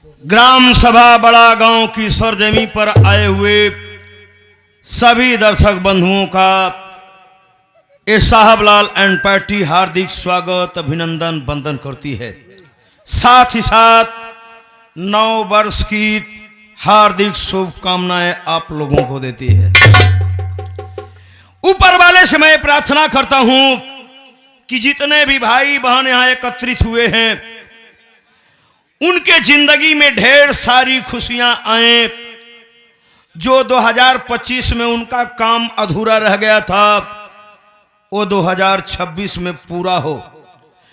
Gram सभा बड़ा गांव की सरजमी पर आए हुए सभी दर्शक बंधुओं का ये साहबलाल एंड पार्टी हार्दिक स्वागत अभिनंदन वंदन करती है। साथ ही साथ नव वर्ष की हार्दिक शुभकामनाएं आप लोगों को देती है। ऊपर वाले से मैं प्रार्थना करता हूं कि जितने भी भाई बहन यहां एकत्रित हुए हैं उनके जिंदगी में ढेर सारी खुशियां आए। जो 2025 में उनका काम अधूरा रह गया था वो 2026 में पूरा हो।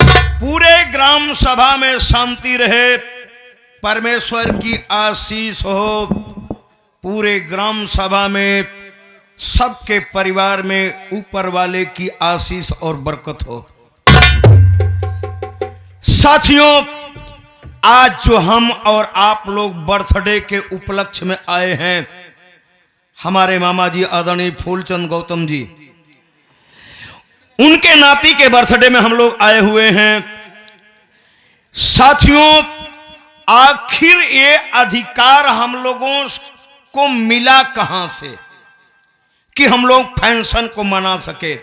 पूरे ग्राम सभा में शांति रहे, परमेश्वर की आशीष हो। पूरे ग्राम सभा में सबके परिवार में ऊपर वाले की आशीष और बरकत हो। साथियों, आज जो हम और आप लोग बर्थडे के उपलक्ष्य में आए हैं, हमारे मामा जी आदरणीय फूलचंद गौतम जी, उनके नाती के बर्थडे में हम लोग आए हुए हैं। साथियों, आखिर ये अधिकार हम लोगों को मिला कहां से कि हम लोग फंक्शन को मना सके।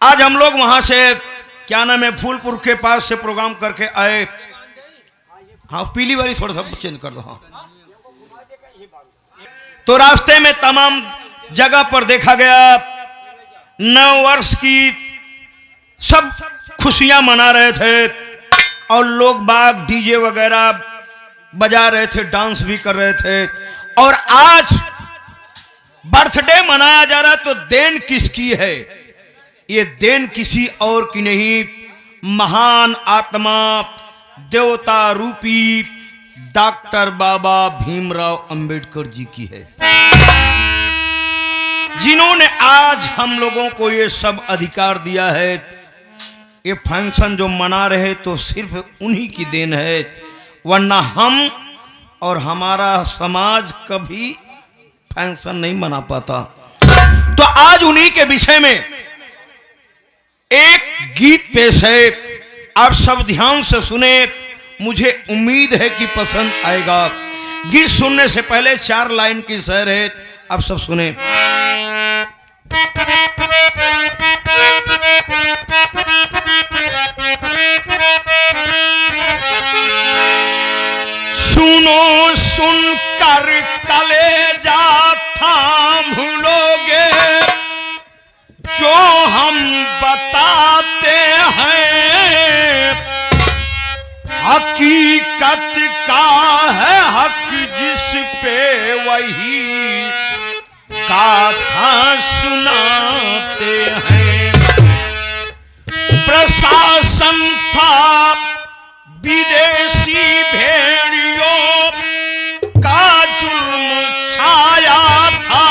आज हम लोग वहां से क्या नाम है फूलपुर के पास से प्रोग्राम करके आए। हाँ, पीली वाली थोड़ा सा चेंज कर दो। हाँ, तो रास्ते में तमाम जगह पर देखा गया नव वर्ष की सब खुशियां मना रहे थे और लोग बाग डीजे वगैरह बजा रहे थे, डांस भी कर रहे थे। और आज बर्थडे मनाया जा रहा है तो देन किसकी है? ये देन किसी और की नहीं, महान आत्मा देवता रूपी डॉक्टर बाबा भीमराव अंबेडकर जी की है, जिन्होंने आज हम लोगों को ये सब अधिकार दिया है। ये फंक्शन जो मना रहे तो सिर्फ उन्हीं की देन है, वरना हम और हमारा समाज कभी फंक्शन नहीं मना पाता। तो आज उन्हीं के विषय में एक गीत पेश है, आप सब ध्यान से सुने, मुझे उम्मीद है कि पसंद आएगा। गीत सुनने से पहले 4 लाइन की शेर है, आप सब सुने। सुनो सुनकर कलेजा थाम लोगे जो हम बताते हैं, हकीकत का है हक जिस पे वही गाथा सुनाते हैं। प्रशासन था विदेशी भेड़ियों का जुल्म छाया था,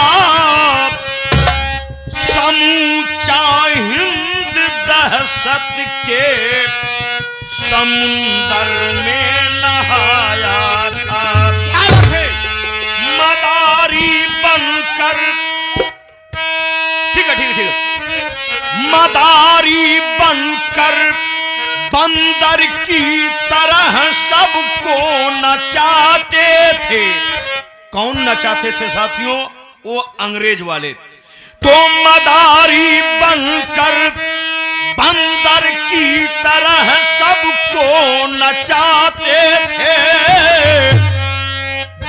समूचा हिंद दहशत के समुंदर में नहाया था। मदारी बनकर ठीक है मदारी बनकर बंदर की तरह सबको नचाते थे। कौन नचाते थे साथियों? वो अंग्रेज वाले। तो मदारी बनकर बंदर की तरह सबको नचाते थे,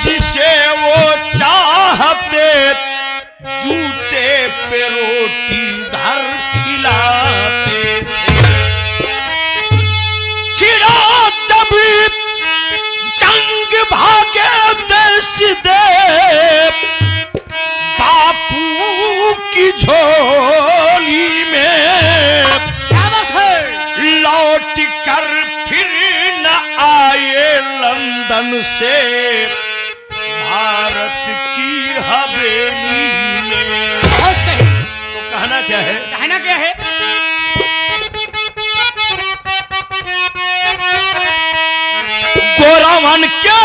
जिसे वो चाहते जूते पे रोटी धर खिलाते थे। छिड़ा जब जंग भागे देश दे बापू की झोली में, लौट कर फिर न आए लंदन से भारत की हवेली में। तो कहना क्या है? गोरावन के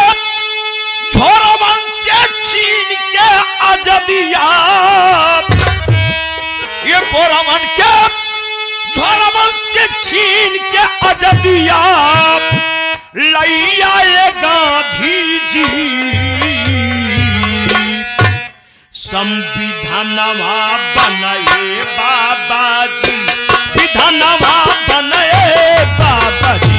छोरावन से छीन के आजादिया, ये गोरावन के छोरावन से छीन के आजादिया, लैया ये गांधी संविधानवा बनाए बाबा जी, विधानवा बनाए बाबा जी।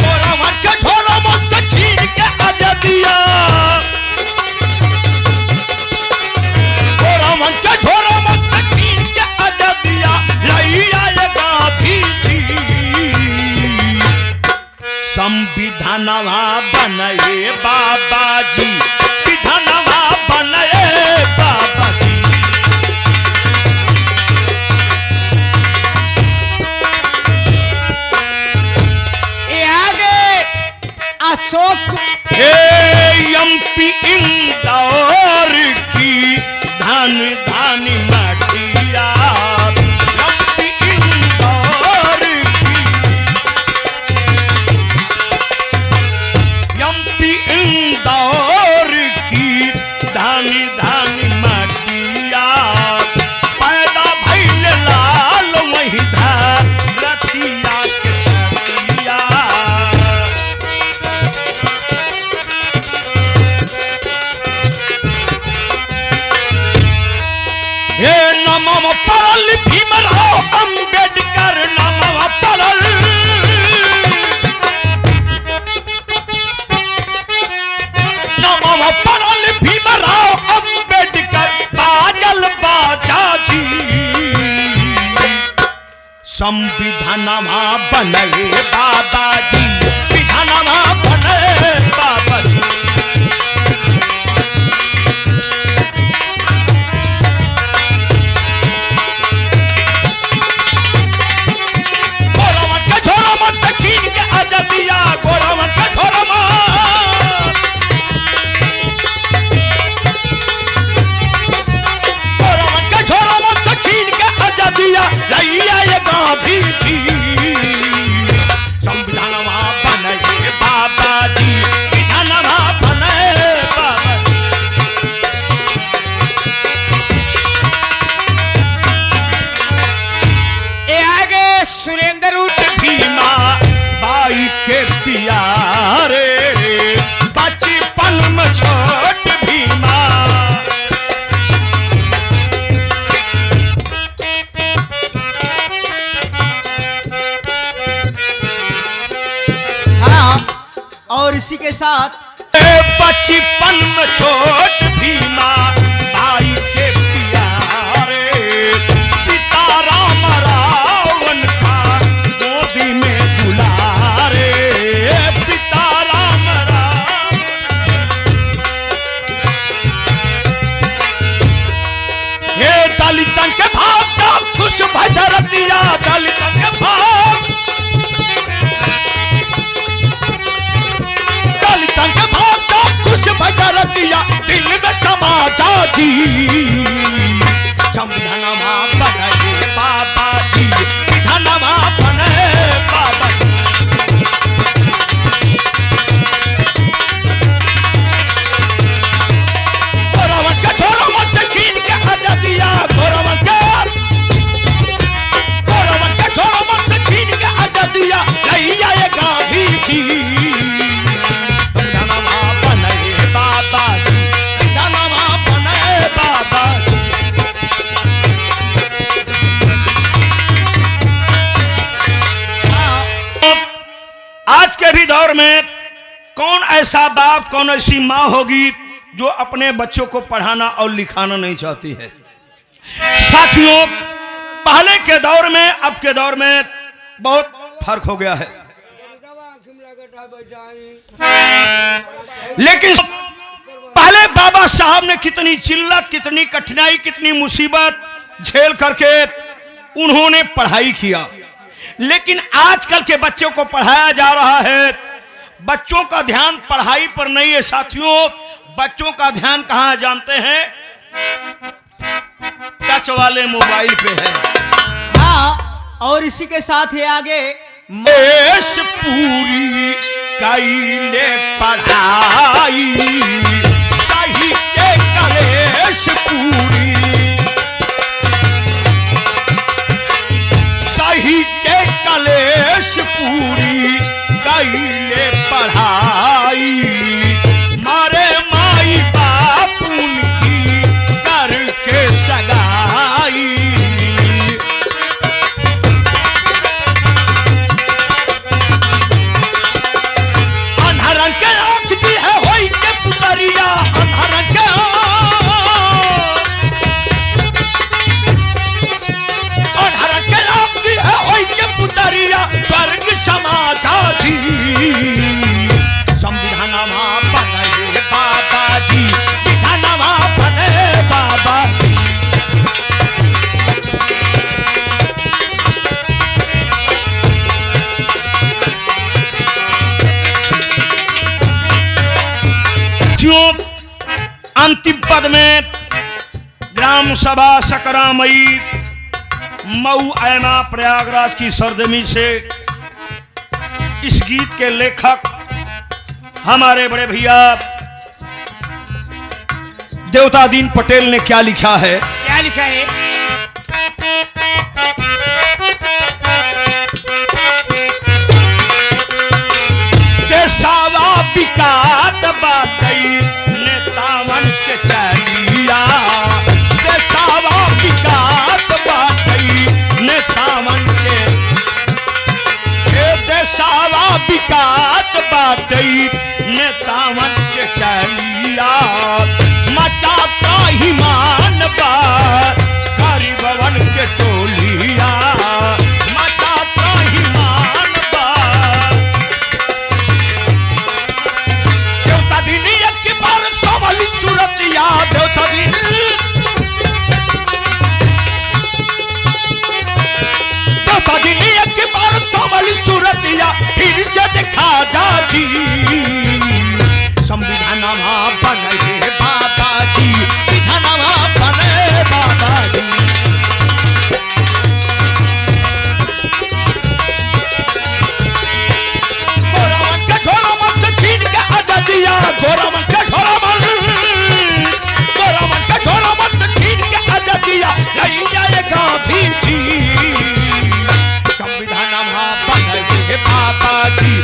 गोरावन के झोला में से छीन के आजादिया, गोरावन के झोला में से छीन के आजादिया लाई आए गांधी जी। संविधानवा बनाए बाबा जी, विधानवा बनाए बाबा जी। ये आगे अशोक एमपी इंदौर की धन धन मटिया, एमपी इंदौर की, एमपी इंदौर की धन धन मटिया। पैदा भइल लाल वही धरतिया के छतिया। हे नमः परल भीमराव अंबेडकर, नमः परल, नमः परल भीमराव अंबेडकर, बाजल बाजा जी। संविधानवा बनाए बाबा जी, विधानवा बनाए बाबा जी। गोरावन के झोला में से छीन के आजादिया, गोरावन के झोला में, गोरावन के झोला में से छीन के आजादिया लाई आए गांधी जी। संविधानवा बनाए बाबा जी, विधानवा बनाए बाबा जी। ये आगे सुरेंद्र उठ भीमा बाई के प्यारे, बचपन में छोट भीमा। हाँ, और इसी के साथ बचपन में छोट भीमा भाई के प्यारे, पिता राम रावण का गोदी में दुलारे, पिता राम रावण। हे दलितन के भाव का खुश भजरतिया, दलितन के भाव, दलितन के भाव का खुश भजरतिया दिल में समाजा जी। संविधानवा बनाए बाबा जी, विधानवा बनाए बाबा जी। गोरावन के झोला में से छीन के आजादिया, गोरावन के, गोरावन के झोला में से छीन के आजादिया लाई आए गांधी जी। विधानवा बनाए बाबा जी, विधानवा बनाए बाबा जी। आज के भी दौर में कौन ऐसा बाप, कौन ऐसी माँ होगी जो अपने बच्चों को पढ़ाना और लिखाना नहीं चाहती है। साथियों, पहले के दौर में अब के दौर में बहुत फर्क हो गया है। लेकिन पहले बाबा साहब ने कितनी जिल्लत, कितनी कठिनाई, कितनी मुसीबत झेल करके उन्होंने पढ़ाई किया। लेकिन आजकल के बच्चों को पढ़ाया जा रहा है, बच्चों का ध्यान पढ़ाई पर नहीं है साथियों, बच्चों का ध्यान कहां है जानते हैं? टच वाले मोबाइल पे है। हाँ, और इसी के साथ है आगे देश पूरी कैले पढ़ाई, सही के कलेश पूरी। अंतिम पद में ग्राम सभा सकरामई मऊ ऐना प्रयागराज की सरजमी से इस गीत के लेखक हमारे बड़े भैया देवतादीन पटेल ने क्या लिखा है? क्या लिखा है? देसावा बिकात बाटई नेतावन के चलिया, देसावा बिकात बाटई नेतावन के, देसावा बिकात बाटई नेतावन के चलिया, मचा त्राहिमान बा गरीबवन के टोलिया, मचा त्राहिमान बा। देवता दिन एक बार सोमली सूरतिया, देवता दिन, देवता दिन एक बार सोमली सूरतिया फिर से दिखा जाजी, संविधानमा बने बाबाजी, विधानमा बने बाबाजी। गोरामन के झोला मन से छीन के आजादिया, गोरामन के झोला मन, गोरामन के झोला मन से छीन के आजादिया, नहीं जाए गांधी जी, संविधानमा बने बाबाजी,